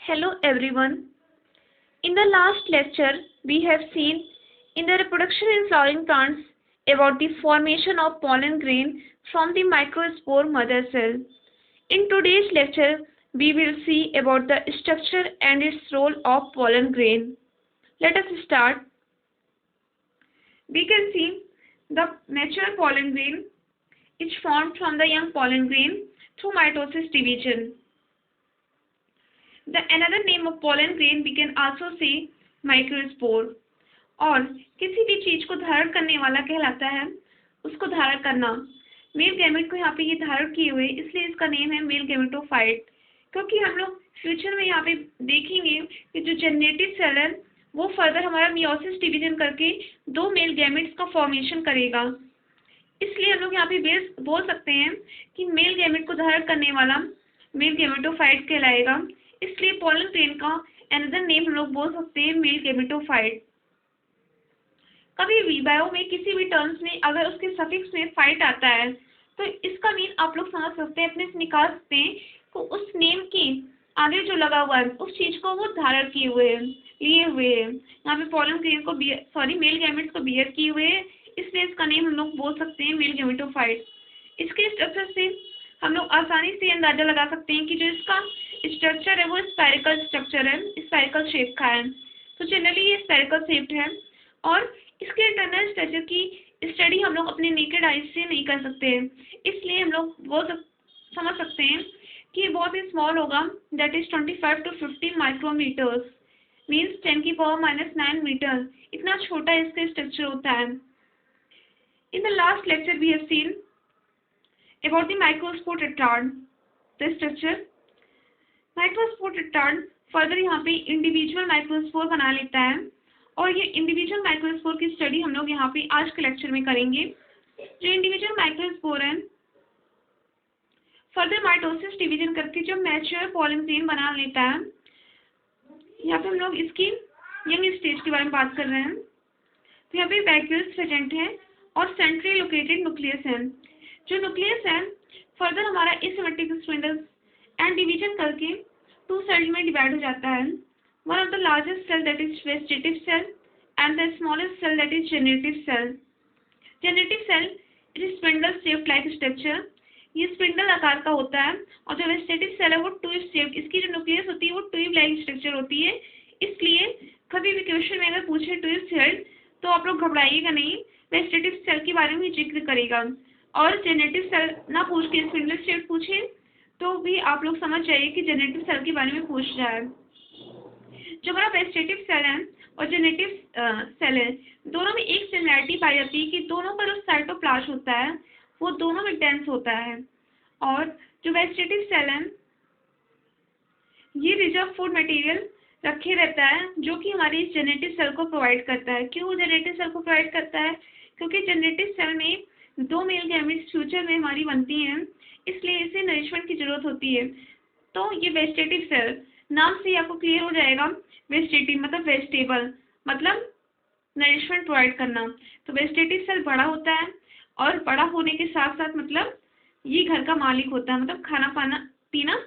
Hello everyone. In the last lecture, we have seen in the reproduction in flowering plants about the formation of pollen grain from the microspore mother cell. In today's lecture, we will see about the structure and its role of pollen grain. Let us start. We can see the mature pollen grain is formed from the young pollen grain through mitosis division. The another name of pollen grain we can also say microspore. और किसी भी चीज को धारण करने वाला कहलाता है उसको धारण करना। मेल गैमेट को यहाँ पे ये धारण किए हुए इसलिए इसका नेम है मेल गैमेटोफाइट। क्योंकि हम लोग फ्यूचर में यहाँ पे देखेंगे कि जो जेनेटिव सेल है वो फर्दर हमारा मियोसिस डिवीजन करके दो मेल गैमेट्स का फॉर्मेशन करेगा। इसलिए हम लोग यहाँ पे बोल सकते हैं कि मेल गैमेट को धारण करने वाला मेल गैमेटोफाइट कहलाएगा। इसलिए पोलन ग्रेन का अनदर नेम हम लोग बोल सकते हैं मेल गैमेटोफाइट। कभी भी बायो में किसी भी टर्म्स में अगर उसके सफिक्स में फाइट आता है तो इसका मीन आप लोग समझ सकते हैं, अपने से निकाल सकते हैं तो उस नेम के आगे जो लगा हुआ है उस चीज को वो धारण किए हुए है, लिए हुए है। यहाँ पे पोलन ग्रेन को मेल गैमेट्स को बियर किए हुए है, इसलिए इसका नेम हम लोग बोल सकते हैं मेल गैमेटोफाइट। इसके स्ट्रक्चर से हम लोग आसानी से अंदाजा लगा सकते हैं कि जो इसका स्ट्रक्चर है वो स्पेरिकल स्ट्रक्चर है, स्पेरिकल शेप का है। तो जनरली ये स्पेरिकल शेप्ड है और इसके इंटरनल स्ट्रक्चर की स्टडी हम लोग अपने नेकेड आइज से नहीं कर सकते हैं। इसलिए हम लोग वो समझ सकते हैं कि बहुत ही स्मॉल होगा, that is 25 to 50 micrometres, means 10⁻⁹ metre. इतना छोटा इसका स्ट्रक्चर होता है। In the last lecture we have seen about the microspore tetrad, the structure. Microspore tetrad further यहाँ पे इंडिविजुअल माइक्रोस्पोर बना लेता है और ये इंडिविजुअल माइक्रोस्पोर की स्टडी हम लोग यहाँ पे आज के लेक्चर में करेंगे। जो इंडिविजुअल माइक्रोस्पोर है फर्दर माइटोसिस डिवीजन करके जो मैच्योर पोलन ग्रेन बना लेता है। यहाँ पे हम लोग इसकी यंग स्टेज के बारे में बात कर रहे हैं। तो यहाँ पे वैक्यूल्स प्रेजेंट है और सेंट्रली लोकेटेड न्यूक्लियस है। जो न्यूक्लियस है फर्दर हमारा एसिमेट्रिक स्पिंडल एंड डिवीजन करके टू सेल में डिवाइड हो जाता है। One of the largest cell that is vegetative cell and the smallest cell that is generative cell. Generative cell it is spindle shaped like structure, ये spindle आकार का होता है। और जो वेजिटेटिव सेल है वो ट्यूब शेप्ड, इसकी जो न्यूक्लियस होती है वो ट्यूब लाइक स्ट्रक्चर होती है। इसलिए कभी भी क्वेश्चन में अगर पूछे ट्यूब सेल तो आप लोग घबराइएगा नहीं, वेजिटेटिव सेल के बारे में जिक्र करेगा। और जेनेटिव सेल ना पूछ के स्पिंडल शेप पूछे तो भी आप लोग समझ जाइए कि जेनेटिव सेल के बारे में पूछ रहा है। जो हमारा वेजिटेटिव सेल है और जेनेटिव सेल है दोनों में एक सिमिलैरिटी पाई जाती है कि दोनों का जो साइटोप्लाज्म होता है वो दोनों में डेंस होता है। और जो वेजिटेटिव सेल है ये रिजर्व फूड मटेरियल रखे रहता है जो कि हमारी जेनेटिव सेल को प्रोवाइड करता है। क्यों जेनेटिव सेल को प्रोवाइड करता है? क्योंकि जेनेटिव सेल में दो मेल गैमेट्स फ्यूचर में हमारी बनती हैं, इसलिए इसे नरिशमेंट की जरूरत होती है। तो ये वेजिटेटिव सेल नाम से आपको क्लियर हो जाएगा, वेजिटेटिव मतलब वेजिटेबल मतलब नरिशमेंट प्रोवाइड करना। तो वेजिटेटिव सेल बड़ा होता है और बड़ा होने के साथ साथ मतलब ये घर का मालिक होता है, मतलब खाना पाना पीना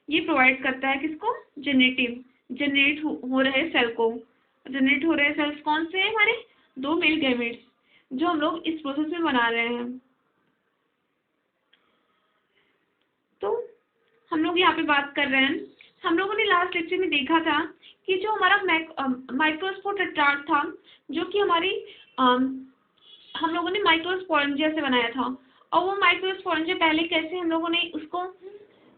ये प्रोवाइड करता है किसको? जनरेट हो रहे सेल को। जनरेट हो रहे सेल्स कौन से हैं? हमारे दो मेल गैमेट्स जो हम लोग इस प्रोसेस में बना रहे हैं। तो हम लोग यहाँ पे बात कर रहे हैं, हम लोगों ने लास्ट लेक्चर में देखा था कि जो हमारा माइक्रोस्पोर टेट्राड था जो कि हमारी हम लोगों ने माइक्रोस्पोरेंजिया से बनाया था। और वो माइक्रोस्पोरेंजिया पहले कैसे हम लोगों ने उसको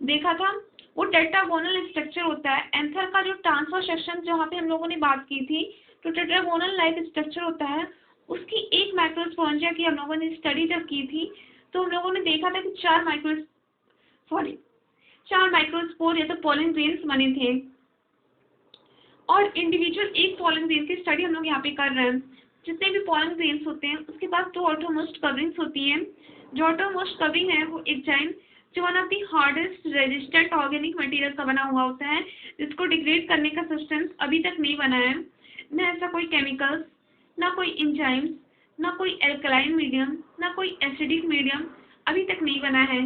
देखा था, वो टेट्रागोनल स्ट्रक्चर होता है। एंथर का जो ट्रांसफर सेक्शन जहाँ पे हम लोगों ने बात की थी तो टेट्रागोनल लाइक स्ट्रक्चर होता है, उसकी एक माइक्रोस्पोरेंजिया की हम लोगों ने स्टडी जब की थी तो हम लोगों ने देखा था कि चार माइक्रोस्पोर या तो पोलन ग्रेन्स बने थे। और इंडिविजुअल एक पोलन ग्रेन की स्टडी हम लोग यहाँ पे कर रहे हैं। जितने भी पोलन ग्रेन्स होते हैं उसके पास दो आउटरमोस्ट कवरिंग्स होती हैं। जो आउटरमोस्ट कवरिंग है वो एंजाइम जो one of the hardest resistant organic material का बना हुआ होता है, जिसको डिग्रेड करने का सब्सटेंस अभी तक नहीं बना है। न ऐसा कोई केमिकल्स, ना कोई एंजाइम्स, ना कोई एल्कलाइन मीडियम, ना कोई एसिडिक मीडियम अभी तक नहीं बना है।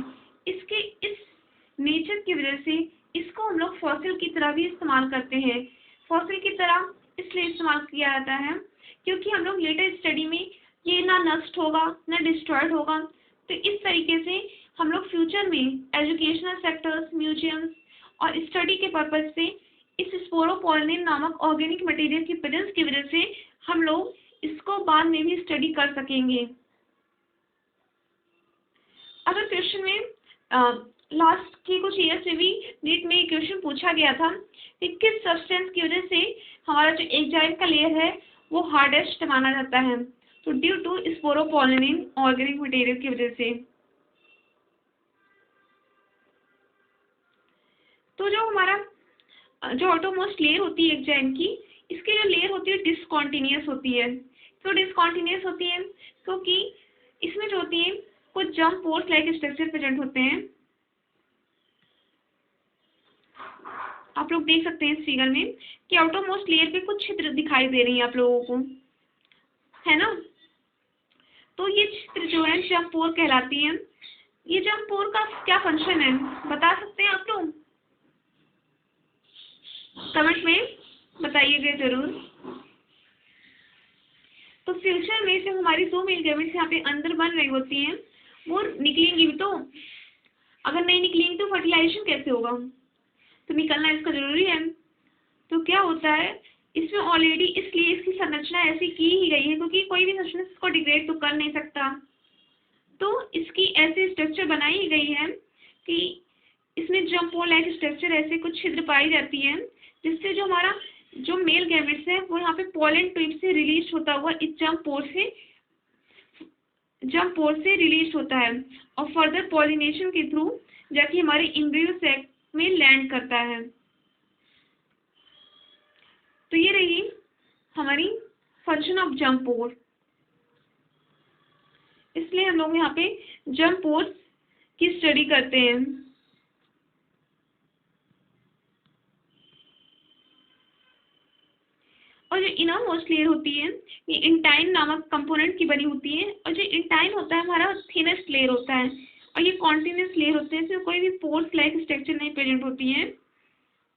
इसके इस नेचर की वजह से इसको हम लोग फॉसिल की तरह भी इस्तेमाल करते हैं। फॉसिल की तरह इसलिए इस्तेमाल किया जाता है क्योंकि हम लोग लेटर स्टडी में ये ना नष्ट होगा ना डिस्ट्रॉयड होगा। तो इस तरीके से हम लोग फ्यूचर में एजुकेशनल सेक्टर्स, म्यूजियम्स और स्टडी के पर्पज से इस स्पोरोपोलिन नामक ऑर्गेनिक मटेरियल की प्रेजेंस की वजह से हम लोग इसको बाद में भी स्टडी कर सकेंगे। अगर क्वेश्चन में लास्ट के कुछ ईयर से भी नीट में क्वेश्चन पूछा गया था कि किस सब्सटेंस की वजह से हमारा जो एंजाइम का लेयर है वो हार्डेस्ट माना जाता है, तो due to sporopollenin organic material की वजह से। तो जो हमारा जो ऑटोमोस्ट लेयर होती है एंजाइम की, इसकी जो लेयर होती है डिसकॉन्टिन्यूअस होती है। तो डिसकॉन्टिन्यूअस होती है क्योंकि इसमें जो होती है कुछ jump pores like structure present होते हैं। आप लोग देख सकते हैं इस फिगर में कि आउटरमोस्ट लेयर पे कुछ छिद्र दिखाई दे रही है आप लोगों को, है ना। तो ये छिद्र जो है जंप पोर कहलाती है। ये जंप पोर का क्या फंक्शन है बता सकते हैं आप लोग? कमेंट में बताइएगा जरूर। तो फ्यूचर में जब हमारी 2 मेल गैमेट्स यहाँ पे अंदर बन रही होती हैं वो निकलेंगी भी, तो अगर नहीं निकलेंगी तो फर्टिलाइजेशन कैसे होगा? तो निकलना इसका जरूरी है। तो क्या होता है इसमें ऑलरेडी, इसलिए इसकी संरचना ऐसी की ही गई है क्योंकि कोई भी सब्सटेंस इसको डिग्रेड तो कर नहीं सकता। तो इसकी ऐसी स्ट्रक्चर बनाई ही गई है कि इसमें जंप पोर लाइक स्ट्रक्चर ऐसे कुछ छिद्र पाई जाती है जिससे जो हमारा जो मेल गैमेट्स है वो यहाँ पे पोलन ट्यूब से रिलीज होता हुआ इस जंप पोर से रिलीज होता है और फर्दर पॉलिनेशन के थ्रू जाके हमारे एम्ब्रियो सैक में लैंड करता है। तो ये रही हमारी फंक्शन ऑफ जंप पोर। इसलिए हम लोग यहाँ पे जंप पोर्स की स्टडी करते हैं। और जो इनरमोस्ट लेयर होती है ये इंटाइन नामक कंपोनेंट की बनी होती है, और जो इंटाइन होता है हमारा थिनेस्ट लेयर होता है और ये कॉन्टिन्यूस लेयर होते हैं। इसमें कोई भी पोर्स लाइक स्ट्रक्चर नहीं प्रेजेंट होती है,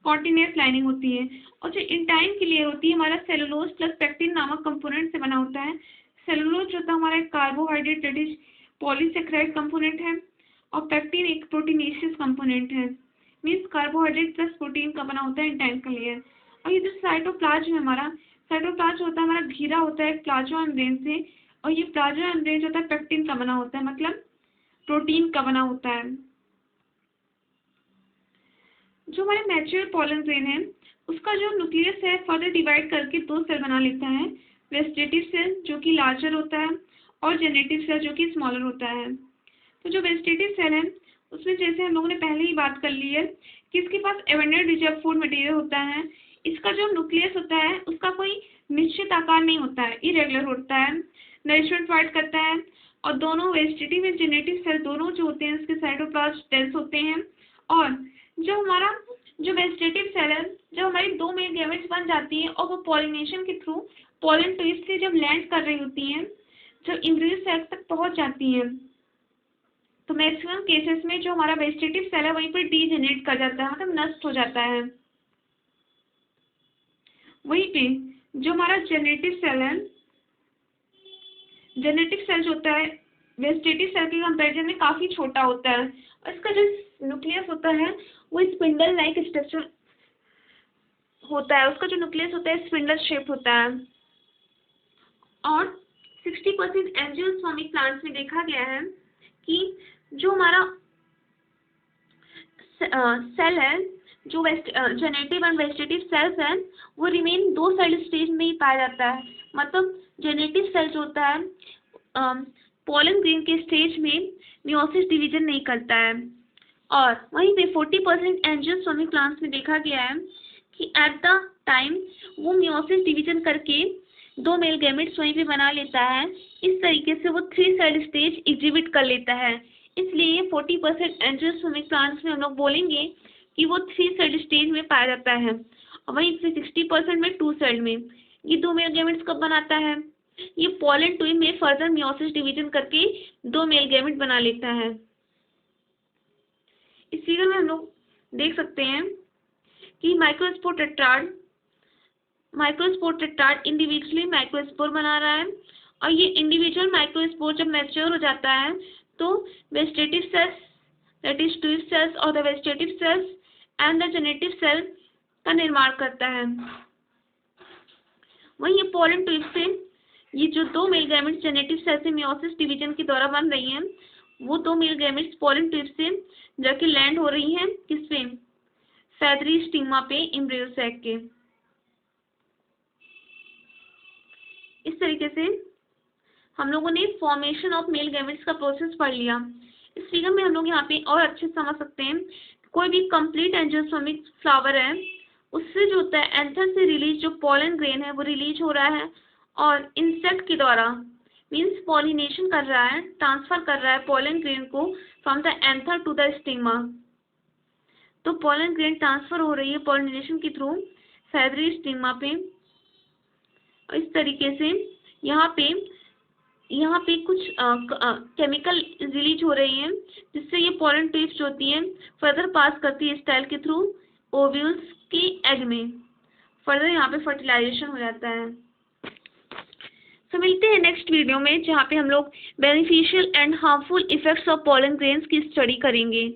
कॉन्टिन्यूस लाइनिंग होती है। और जो इंटाइन की लेयर होती है हमारा सेलुलोज प्लस पेक्टिन नामक कंपोनेंट से बना होता है। सेलुलोज होता है हमारा एक carbohydrate that is polysaccharide component है और पेक्टिन एक प्रोटीनेशियस कंपोनेंट है, मीन्स कार्बोहाइड्रेट प्लस प्रोटीन का बना होता है इंटाइन का लेयर। और ये जो साइटोप्लाज्म है हमारा, साइटोप्लाज्म होता है हमारा घिरा होता है प्लाज्मा मेम्ब्रेन से, और ये प्लाज्मा मेम्ब्रेन जो होता है पेक्टिन का बना होता है, मतलब प्रोटीन का बना होता है। जो हमारे नेचुरल पॉलन ग्रेन है उसका जो न्यूक्लियस है फर्दर डिवाइड करके 2 सेल बना लेता है, वेजिटेटिव सेल जो कि लार्जर होता है और जेनेटिव सेल जो कि स्मॉलर होता है। तो जो वेजिटेटिव सेल है उसमें जैसे हम लोगों ने पहले ही बात कर ली है कि इसके पास एबंडेंट रिजर्व फूड मटेरियल होता है। इसका जो न्यूक्लियस होता है उसका कोई निश्चित आकार नहीं होता है, इरेगुलर होता है, नरिशमेंट प्रोवाइड करता है। और दोनों वेजिटेटिव एंड जेनेटिव सेल दोनों जो होते हैं उसके साइटोप्लाज्म डेंस होते हैं। और जो हमारा जो वेजिटेटिव सेल है जब हमारी 2 मेल गैमेट्स बन जाती है और वो पॉलिनेशन के थ्रू पॉलन ट्यूब से जब लैंड कर रही होती हैं, जब एम्ब्रियो सैक तक पहुंच जाती हैं, तो मैक्सिमम केसेस में जो हमारा वेजिटेटिव सेल है वहीं पर डीजेनरेट कर जाता है, मतलब नष्ट हो जाता है। वहीं पे जो हमारा जेनेटिव सेल है, जेनेटिक सेल जो होता है वेजिटेटिव सेल के कंपैरिजन में काफी छोटा होता है और इसका जो न्यूक्लियस होता है वो स्पिंडल लाइक स्ट्रक्चर होता है। उसका जो न्यूक्लियस होता है स्पिंडल शेप होता है। और 60% एंजियोस्पर्मिक प्लांट्स में देखा गया है कि जो हमारा सेल है, जो जेनेटिव एंड वेजिटेटिव सेल्स हैं वो रिमेन 2 सेल स्टेज में ही पाया जाता है। मतलब जेनेटिव सेल जो होता है पोलन ग्रेन के स्टेज में मियोसिस डिवीजन नहीं करता है। और वहीं पे 40% एंजियोस्पर्मिक प्लांट्स में देखा गया है कि एट द टाइम वो मियोसिस डिवीजन करके 2 मेल गैमेट्स वहीं पे बना लेता है। इस तरीके से वो 3 सेल स्टेज एग्जिबिट कर लेता है। इसलिए 40% एंजियोस्पर्मिक प्लांट्स में हम लोग बोलेंगे कि वो 3 सेल स्टेज में पाया जाता है, और वहीं पे 60% में 2 सेल में। ये 2 मेल गैमेट्स कब बनाता है? ये पोलन ट्यूब में फर्दर मियोसिस डिवीजन करके 2 मेल गैमेट बना लेता है। इस फिगर में हम लोग देख सकते हैं कि माइक्रोस्पोर टेट्राड इंडिविजुअली माइक्रोस्पोर बना रहा है, और ये इंडिविजुअल माइक्रोस्पोर जब मैच्योर हो जाता है तो vegetative cells, that is tube cells और the vegetative cells and the generative cell का निर्माण करता है। वहीं ये पॉलन ट्यूब से ये जो दो मेल गैमेट्स जेनेटिव सेल से मियोसिस डिवीजन के द्वारा बन रही हैं, वो दो मेल गैमेट्स पॉलन ट्यूब से जाके लैंड हो रही हैं किस पे, फेदरी स्टिग्मा पे, एम्ब्रियो सैक के। इस तरीके से हम लोगों ने फॉर्मेशन ऑफ मेल गैमेट्स का प्रोसेस पढ़ लिया। इस फिगर में हम लोग यहाँ पे और अच्छे से समझ सकते हैं, कोई भी कंप्लीट एंजियोस्पर्मिक फ्लावर है उससे जो होता है एंथर से रिलीज जो पॉलन ग्रेन है वो रिलीज हो रहा है, और इंसेक्ट के द्वारा मीन्स पॉलिनेशन कर रहा है, ट्रांसफर कर रहा है पॉलन ग्रेन को from the anther to the stigma. तो पॉलन ग्रेन ट्रांसफर हो रही है पॉलिनेशन के थ्रू फेदरी स्टिग्मा पे। इस तरीके से यहाँ पे कुछ केमिकल रिलीज हो रही हैं जिससे ये पॉलन ट्यूब्स होती हैं फर्दर पास करती है स्टाइल के थ्रू ओव्यूल्स की एग में, फर्दर यहाँ पे फर्टिलाइजेशन हो जाता है। तो मिलते हैं नेक्स्ट वीडियो में जहाँ पे हम लोग beneficial and harmful effects of pollen grains की स्टडी करेंगे।